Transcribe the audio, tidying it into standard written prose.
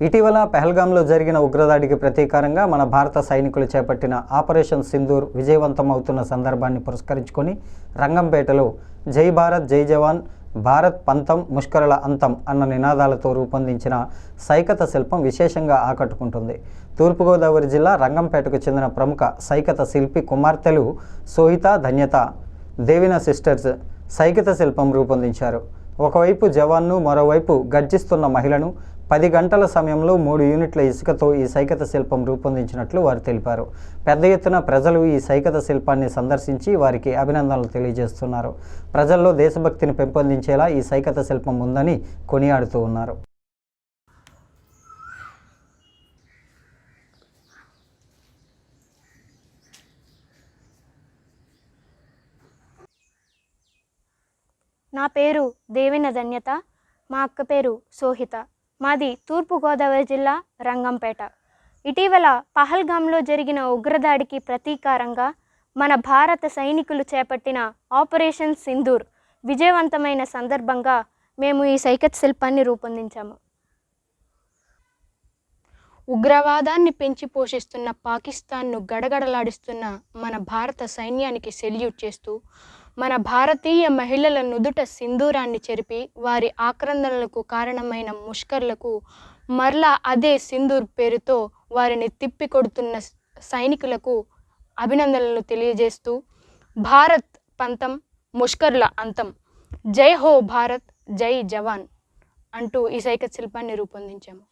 ఇటీవల పెహల్గాంలో జరిగిన ఉగ్రదాడికి ప్రతీకారంగా మన భారత సైనికులు చేపట్టిన ఆపరేషన్ సింధూర్ విజయవంతం అవుతున్న సందర్భాన్ని పురస్కరించుకొని రంగంపేటలో జై భారత్ జై జవాన్ భారత్ పంతం ముష్కరుల అంతం అన్న నినాదాలతో రూపొందించిన సైకత శిల్పం విశేషంగా ఆకట్టుకుంటుంది. తూర్పుగోదావరి జిల్లా రంగంపేటకు చెందిన ప్రముఖ సైకత శిల్పి కుమార్తెలు సోహిత ధన్యత దేవిన సిస్టర్స్ సైకత శిల్పం రూపొందించారు. ఒకవైపు జవాన్ను, మరోవైపు గర్జిస్తున్న మహిళను 10 గంటల సమయంలో 3 యూనిట్ల ఇసుకతో ఈ సైకత శిల్పం రూపొందించినట్లు వారు తెలిపారు. పెద్ద ఎత్తున ప్రజలు ఈ సైకత శిల్పాన్ని సందర్శించి వారికి అభినందనలు తెలియజేస్తున్నారు. ప్రజల్లో దేశభక్తిని పెంపొందించేలా ఈ సైకత శిల్పం ఉందని కొనియాడుతూ ఉన్నారు. నా పేరు దేవిన ధన్యత, మా అక్క పేరు సోహిత. మాది తూర్పుగోదావరి జిల్లా రంగంపేట. ఇటీవల పహల్గాంలో జరిగిన ఉగ్రదాడికి ప్రతీకారంగా మన భారత సైనికులు చేపట్టిన ఆపరేషన్ సింధూర్ విజయవంతమైన సందర్భంగా మేము ఈ సైకత శిల్పాన్ని రూపొందించాము. ఉగ్రవాదాన్ని పెంచి పోషిస్తున్న పాకిస్తాన్ను గడగడలాడిస్తున్న మన భారత సైన్యానికి సెల్యూట్ చేస్తూ మన భారతీయ మహిళల నుదుట సింధూరాన్ని చెరిపి వారి ఆక్రందనలకు కారణమైన ముష్కర్లకు మరలా అదే సింధూర్ పేరుతో వారిని తిప్పికొడుతున్న సైనికులకు అభినందనలు తెలియజేస్తూ భారత్ పంతం ముష్కర్ల అంతం, జై హో భారత్ జై జవాన్ అంటూ ఈ సైకత శిల్పాన్ని రూపొందించాము.